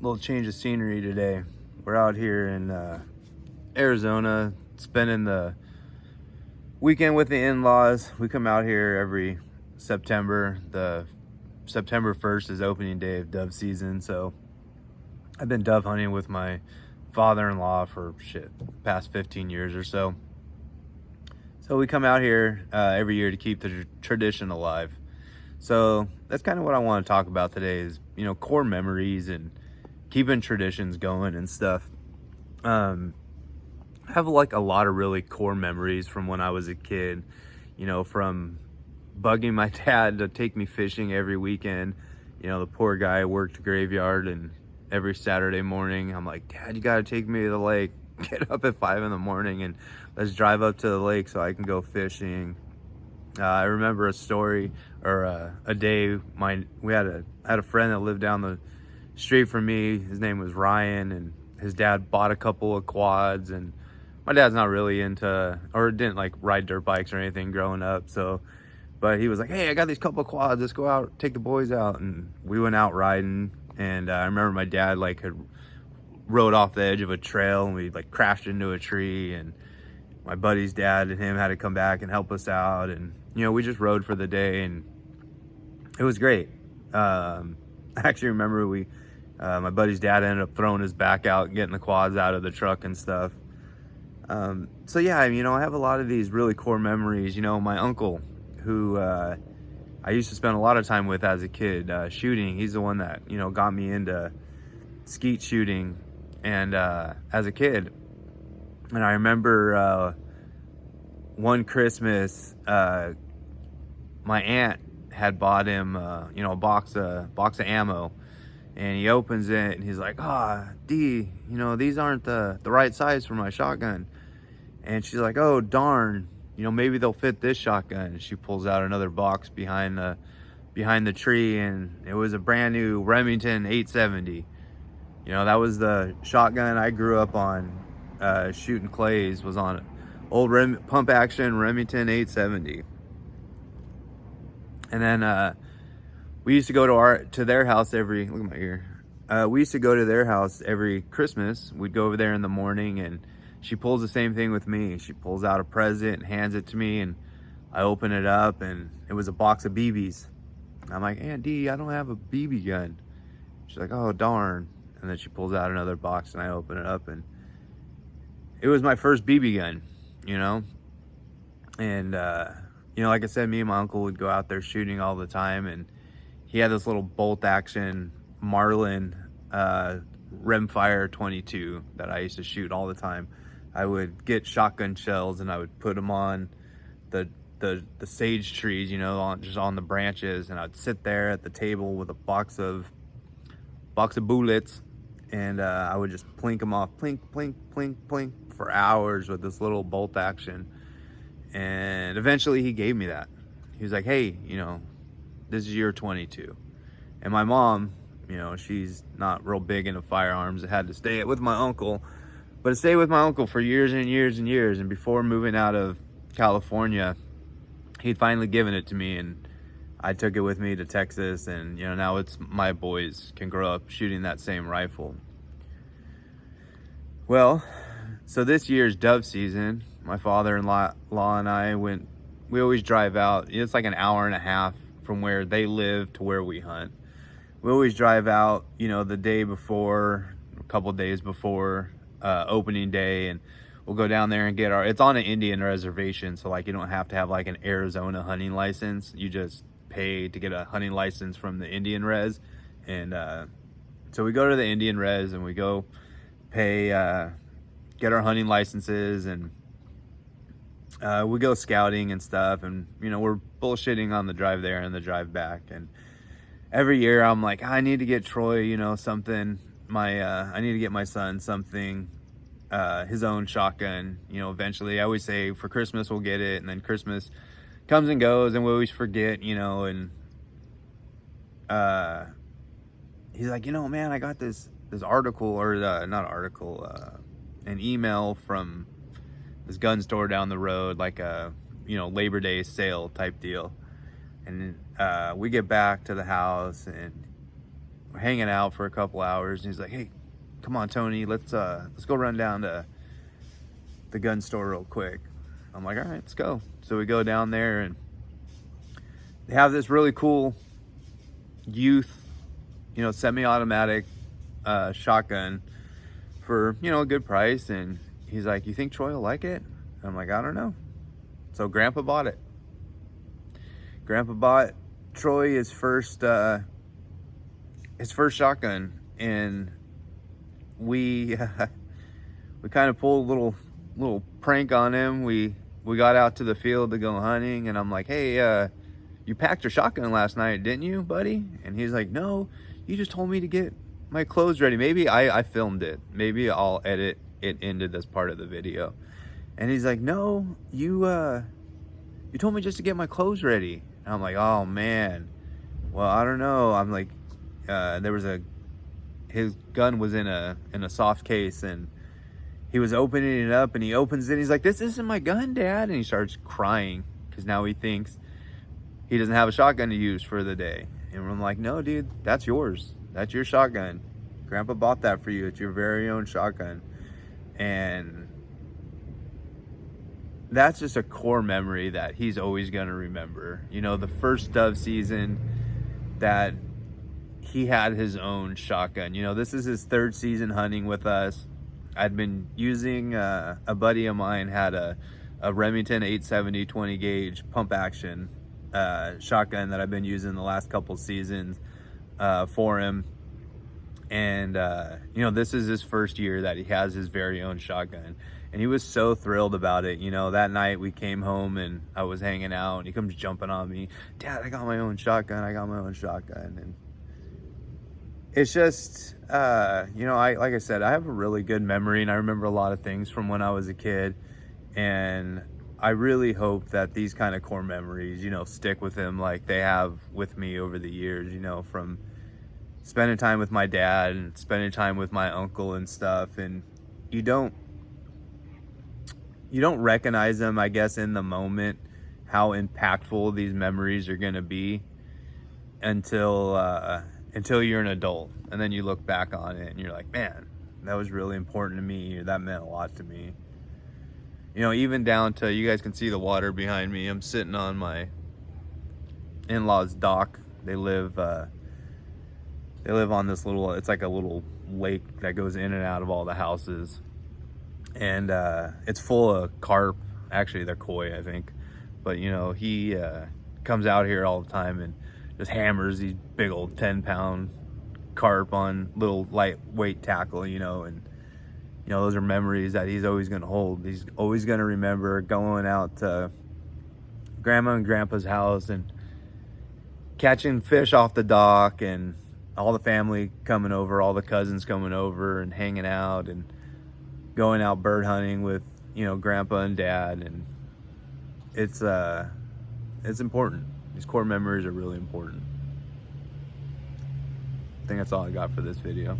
Little change of scenery today. We're out here in Arizona, spending the weekend with the in-laws. We come out here every September. The September 1st is opening day of dove season, so I've been dove hunting with my father-in-law for past 15 years or so. So we come out here every year to keep the tradition alive. So that's kind of what I want to talk about today is, core memories and keeping traditions going and stuff. I have like a lot of really core memories from when I was a kid, from bugging my dad to take me fishing every weekend. The poor guy worked the graveyard, and every Saturday morning I'm like, Dad, you got to take me to the lake. Get up at 5 a.m. and let's drive up to the lake so I can go fishing. I remember a story or a day. I had a friend that lived down the street from me. His name was Ryan, and his dad bought a couple of quads. And my dad's not really into or didn't like ride dirt bikes or anything growing up. But he was like, "Hey, I got these couple of quads. Let's go out, take the boys out." And we went out riding. And I remember my dad had rode off the edge of a trail, and we crashed into a tree. And my buddy's dad and him had to come back and help us out. And we just rode for the day, and it was great. I actually remember my buddy's dad ended up throwing his back out and getting the quads out of the truck and stuff. So yeah, I have a lot of these really core memories. My uncle, who I used to spend a lot of time with as a kid, shooting. He's the one that got me into skeet shooting, and as a kid. And I remember one Christmas, my aunt had bought him, a box of ammo, and he opens it and he's like, D, these aren't the right size for my shotgun. And she's like, oh, darn, maybe they'll fit this shotgun. And she pulls out another box behind the tree, and it was a brand new Remington 870. That was the shotgun I grew up on. Shooting clays was on old pump action Remington 870. And then we used to go to their house every, look at my ear. We used to go to their house every Christmas. We'd go over there in the morning, and she pulls the same thing with me. She pulls out a present and hands it to me, and I open it up, and it was a box of BBs. I'm like, Aunt D, I don't have a BB gun. She's like, oh, darn. And then she pulls out another box, and I open it up, and it was my first BB gun, And, like I said, me and my uncle would go out there shooting all the time, and he had this little bolt action Marlin Rimfire 22 that I used to shoot all the time. I would get shotgun shells, and I would put them on the sage trees, just on the branches, and I'd sit there at the table with a box of bullets, and I would just plink them off, plink, plink, plink, plink, for hours with this little bolt action. And eventually he gave me that. He was like, hey, this is your 22. And my mom, she's not real big into firearms. I had to stay with my uncle, but I stayed with my uncle for years and years and years. And before moving out of California, he'd finally given it to me, and I took it with me to Texas. And, now it's my boys can grow up shooting that same rifle. Well, so this year's dove season, my father-in-law and I we always drive out. It's like an hour and a half from where they live to where we hunt. We always drive out, the day before, a couple days before opening day, and we'll go down there and it's on an Indian reservation. So you don't have to have an Arizona hunting license. You just pay to get a hunting license from the Indian res. And so we go to the Indian res, and we go pay, get our hunting licenses, and we go scouting and stuff. And we're bullshitting on the drive there and the drive back. And every year I'm like, I need to get Troy something. I need to get my son something, his own shotgun. Eventually I always say for Christmas we'll get it, and then Christmas comes and goes, and we always forget. And he's like, man, I got this article, or not article, an email from this gun store down the road, like a Labor Day sale type deal. And we get back to the house, and we're hanging out for a couple hours, and he's like, hey, come on, Tony, let's go run down to the gun store real quick. I'm like, all right, let's go. So we go down there, and they have this really cool youth, semi-automatic shotgun for, a good price. And he's like, you think Troy will like it? And I'm like, I don't know. So Grandpa bought it. Grandpa bought Troy his first shotgun, and we kind of pulled a little prank on him. We got out to the field to go hunting, and I'm like, hey, you packed your shotgun last night, didn't you, buddy? And he's like, no, you just told me to get my clothes ready. Maybe I filmed it. Maybe I'll edit it into this part of the video. And he's like, no, you told me just to get my clothes ready. And I'm like, oh man, well, I don't know. I'm like, his gun was in a soft case, and he was opening it up, and he opens it, and he's like, this isn't my gun, Dad. And he starts crying because now he thinks he doesn't have a shotgun to use for the day. And I'm like, no, dude, that's yours. That's your shotgun. Grandpa bought that for you. It's your very own shotgun. And that's just a core memory that he's always going to remember. The first dove season that he had his own shotgun. This is his third season hunting with us. I'd been using, a buddy of mine had a Remington 870 20 gauge pump action shotgun that I've been using the last couple seasons for him. And this is his first year that he has his very own shotgun, and he was so thrilled about it. That night we came home and I was hanging out, and he comes jumping on me, Dad, I got my own shotgun. And it's just like I said, I have a really good memory, and I remember a lot of things from when I was a kid, and I really hope that these kind of core memories, stick with him like they have with me over the years, from spending time with my dad and spending time with my uncle and stuff. And you don't recognize them, I guess, in the moment, how impactful these memories are going to be until you're an adult. And then you look back on it and you're like, man, that was really important to me, or that meant a lot to me. Even down to, you guys can see the water behind me. I'm sitting on my in-laws' dock. They live on this it's like a little lake that goes in and out of all the houses. And it's full of carp. Actually, they're koi, I think. But, he comes out here all the time and just hammers these big old 10-pound carp on little lightweight tackle, and those are memories that he's always going to hold. He's always going to remember going out to Grandma and Grandpa's house and catching fish off the dock, and all the family coming over, all the cousins coming over and hanging out, and going out bird hunting with, Grandpa and Dad. And it's important. These core memories are really important. I think that's all I got for this video.